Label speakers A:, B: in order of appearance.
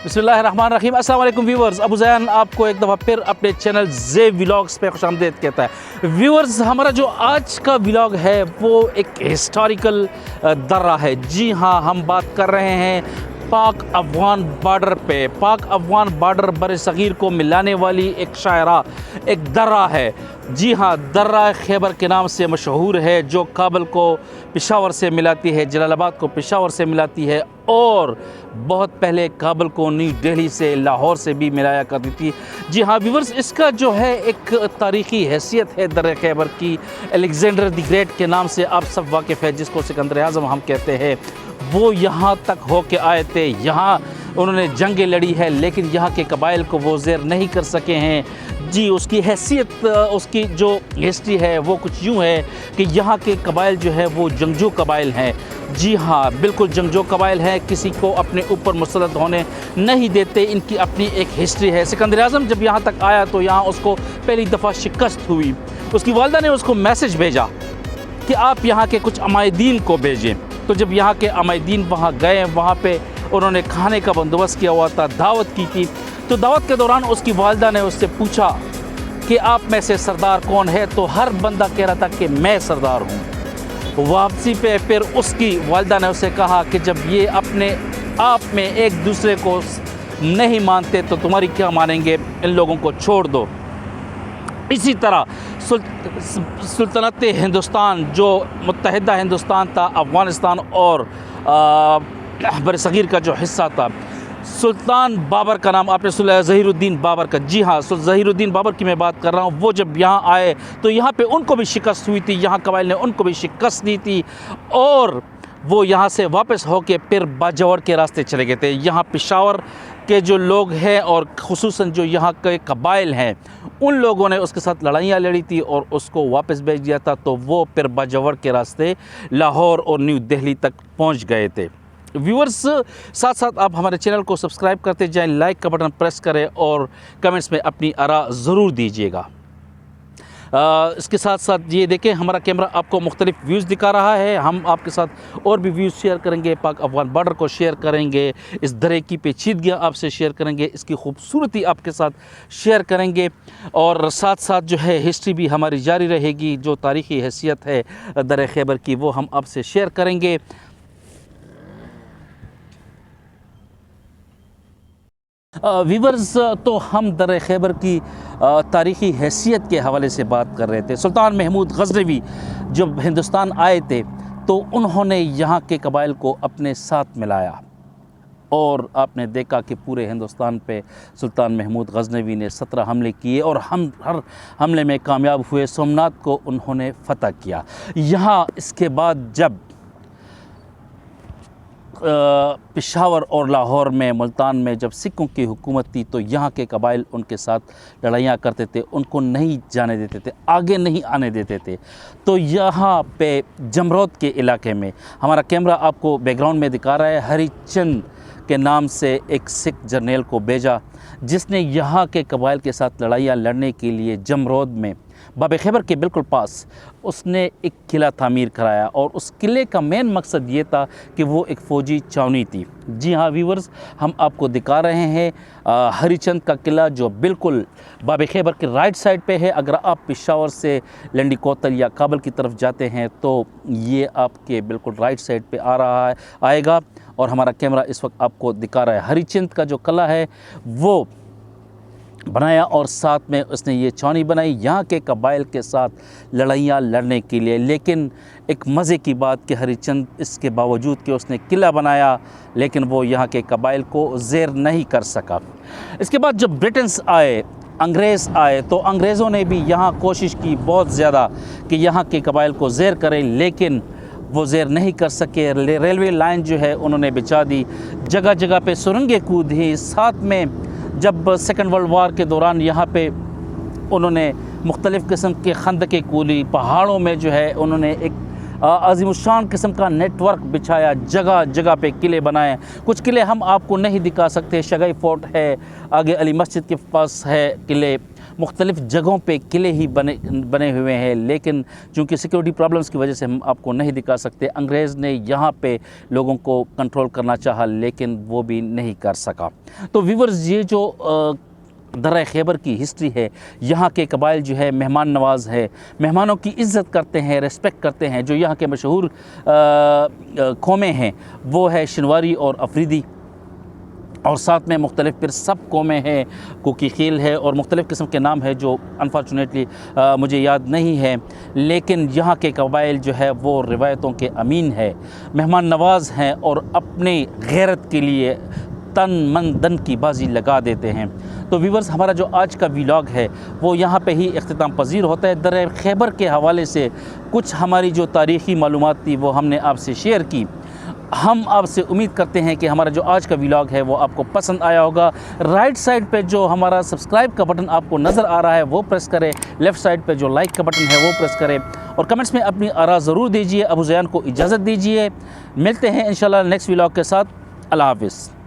A: बिस्मिल्लाहिर्रहमानिर्रहीम। अस्सलाम वालेकुम व्यूवर्स, अबू ज़ैन आपको एक दफ़ा फिर अपने चैनल जे व्लॉग्स पे खुशामदीद कहता है। व्यूवर्स, हमारा जो आज का व्लॉग है वो एक हिस्टोरिकल दर्रा है। जी हाँ, हम बात कर रहे हैं पाक अफ़गान बॉर्डर पे। पाक अफ़गान बॉर्डर बर-ए-सग़ीर को मिलाने वाली एक शायरा, एक दर्रा है। जी हाँ, दर्रा खैबर के नाम से मशहूर है, जो काबुल को पेशावर से मिलाती है, जलालाबाद को पेशावर से मिलाती है और बहुत पहले काबुल को न्यू दिल्ली से, लाहौर से भी मिलाया करती थी। जी हाँ व्यूवर्स, इसका जो है एक तारीख़ी हैसियत है दर्रा खैबर की। अलेक्जेंडर द ग्रेट के नाम से आप सब वाकिफ़ है, जिसको सिकंदर आज़म हम कहते हैं। वो यहाँ तक हो के आए थे, यहाँ उन्होंने जंगें लड़ी है, लेकिन यहाँ के कबाइल को वो ज़ेर नहीं कर सके हैं। जी, उसकी हैसियत, उसकी जो हिस्ट्री है वो कुछ यूँ है कि यहाँ के कबाइल जो है वो जंगजू कबाइल हैं। जी हाँ, बिल्कुल जंगजू कबाइल हैं, किसी को अपने ऊपर मुसल्लत होने नहीं देते। इनकी अपनी एक हिस्ट्री है। सिकंदर आज़म जब यहाँ तक आया तो यहाँ उसको पहली दफ़ा शिकस्त हुई। उसकी वालिदा ने उसको मैसेज भेजा कि आप यहाँ के कुछ अमायदीन को भेजें। तो जब यहाँ के अमायदीन वहाँ गए, वहाँ पे उन्होंने खाने का बंदोबस्त किया हुआ था, दावत की थी। तो दावत के दौरान उसकी वालिदा ने उससे पूछा कि आप में से सरदार कौन है, तो हर बंदा कह रहा था कि मैं सरदार हूँ। वापसी पे फिर उसकी वालिदा ने उसे कहा कि जब ये अपने आप में एक दूसरे को नहीं मानते तो तुम्हारी क्या मानेंगे, इन लोगों को छोड़ दो। इसी तरह सुल्तनत हिंदुस्तान, जो मुत्तहिदा हिंदुस्तान था, अफ़गानिस्तान और बर-ए-सग़ीर का जो हिस्सा था, सुल्तान बाबर का नाम आपने सुना है, ज़हीरुद्दीन बाबर का। जी हाँ, ज़हीरुद्दीन बाबर की मैं बात कर रहा हूँ। वो जब यहाँ आए तो यहाँ पे उनको भी शिकस्त हुई थी, यहाँ कबाइल ने उनको भी शिकस्त दी थी और वो यहाँ से वापस होके फिर बाजौर के रास्ते चले गए थे। यहाँ पेशावर के जो लोग हैं और ख़ुसूसन जो यहाँ के कबाइल हैं, उन लोगों ने उसके साथ लड़ाइयाँ लड़ी थी और उसको वापस भेज दिया था। तो वो फिर बाजौर के रास्ते लाहौर और न्यू दिल्ली तक पहुँच गए थे। व्यूअर्स, साथ साथ आप हमारे चैनल को सब्सक्राइब करते जाएं, लाइक का बटन प्रेस करें और कमेंट्स में अपनी आरा ज़रूर दीजिएगा। इसके साथ साथ ये देखें, हमारा कैमरा आपको मुख्तलिफ़ व्यूज़ दिखा रहा है। हम आपके साथ और भी व्यूज़ शेयर करेंगे, पाक अफ़गान बॉर्डर को शेयर करेंगे, इस दर्रे की पेचीदगियाँ आपसे शेयर करेंगे, इसकी खूबसूरती आपके साथ शेयर करेंगे और साथ साथ जो है हिस्ट्री भी हमारी जारी रहेगी। जो तारीख़ी हैसियत है दर्रा खैबर की, वो हम आपसे शेयर करेंगे। व्यूवर्स, तो हम दर्रा खैबर की तारीख़ी हैसियत के हवाले से बात कर रहे थे। सुल्तान महमूद गज़नवी जब हिंदुस्तान आए थे तो उन्होंने यहाँ के कबाइल को अपने साथ मिलाया और आपने देखा कि पूरे हिंदुस्तान पे सुल्तान महमूद गज़नवी ने 17 हमले किए और हम हर हमले में कामयाब हुए। सोमनाथ को उन्होंने फ़तह किया। यहाँ इसके बाद जब पेशावर और लाहौर में, मुल्तान में जब सिखों की हुकूमत थी तो यहाँ के कबाइल उनके साथ लड़ाइयाँ करते थे, उनको नहीं जाने देते थे, आगे नहीं आने देते थे। तो यहाँ पे जमरोद के इलाके में, हमारा कैमरा आपको बैकग्राउंड में दिखा रहा है, हरिचंद के नाम से एक सिख जर्नल को भेजा, जिसने यहाँ के कबाइल के साथ लड़ाइयाँ लड़ने के लिए जमरोद में बाब खैबर के बिल्कुल पास उसने एक किला तामीर कराया और उस किले का मेन मकसद ये था कि वो एक फ़ौजी छावनी थी। जी हाँ व्यूवर्स, हम आपको दिखा रहे हैं हरिचंद का किला जो बिल्कुल बाब खैबर के राइट साइड पे है। अगर आप पेशावर से लंडी कोतल या काबल की तरफ जाते हैं तो ये आपके बिल्कुल राइट साइड पे आ रहा है आएगा और हमारा कैमरा इस वक्त आपको दिखा रहा है। हरिचंद का जो किला है वो बनाया और साथ में उसने ये छावनी बनाई यहाँ के कबाइल के साथ लड़ाइयाँ लड़ने के लिए। लेकिन एक मज़े की बात कि हरिचंद इसके बावजूद कि उसने किला बनाया लेकिन वो यहाँ के कबाइल को ज़ेर नहीं कर सका। इसके बाद जब ब्रिटेंस आए, अंग्रेज़ आए, तो अंग्रेज़ों ने भी यहाँ कोशिश की बहुत ज़्यादा कि यहाँ के कबाइल को ज़ेर करें, लेकिन वो ज़ेर नहीं कर सके। रेलवे लाइन जो है उन्होंने बिछा दी, जगह जगह पे सुरंगें कूदी। साथ में जब सेकेंड वर्ल्ड वार के दौरान यहाँ पे उन्होंने मुख्तलिफ़ किस्म के खंदके कूदी, पहाड़ों में जो है उन्होंने एक अज़ीमुशान किस्म का नेटवर्क बिछाया, जगह जगह पे किले बनाए। कुछ किले हम आपको नहीं दिखा सकते, शगाई फोर्ट है, आगे अली मस्जिद के पास है किले, मुख्तलिफ़ जगहों पे किले ही बने हुए हैं, लेकिन चूँकि सिक्योरिटी प्रॉब्लम्स की वजह से हम आपको नहीं दिखा सकते। अंग्रेज़ ने यहाँ पे लोगों को कंट्रोल करना चाहा लेकिन वो भी नहीं कर सका। तो व्यूअर्स, ये जो दर्रा खैबर की हिस्ट्री है, यहाँ के कबाइल जो है मेहमान नवाज़ है, मेहमानों की इज़्ज़त करते हैं, रेस्पेक्ट करते हैं। जो यहाँ के मशहूर कौमें हैं वो है शनवारी और अफरीदी, और साथ में मुख्तलिफ़ फिर सब कौमें हैं, कुकी खील है और मुख्तलिफ़ किस्म के नाम है जो अनफॉर्चुनेटली मुझे याद नहीं है। लेकिन यहाँ के कबाइल जो है वो रिवायतों के अमीन है, मेहमान नवाज़ हैं और अपने गैरत के लिए तन मन धन की बाजी लगा देते हैं। तो व्यूवर्स, हमारा जो आज का व्लॉग है वो यहाँ पे ही इख्तिताम पजीर होता है। दर्रा खैबर के हवाले से कुछ हमारी जो तारीख़ी मालूमात थी वो हमने आपसे शेयर की। हम आपसे उम्मीद करते हैं कि हमारा जो आज का व्लॉग है वो आपको पसंद आया होगा। राइट साइड पे जो हमारा सब्सक्राइब का बटन आपको नज़र आ रहा है वो प्रेस करें, लेफ़्ट साइड पे जो लाइक का बटन है वो प्रेस करें और कमेंट्स में अपनी आरा ज़रूर दीजिए। अबू ज़ैन को इजाज़त दीजिए, मिलते हैं इंशाल्लाह नेक्स्ट व्लॉग के साथ। अल्लाह हाफ़िज़।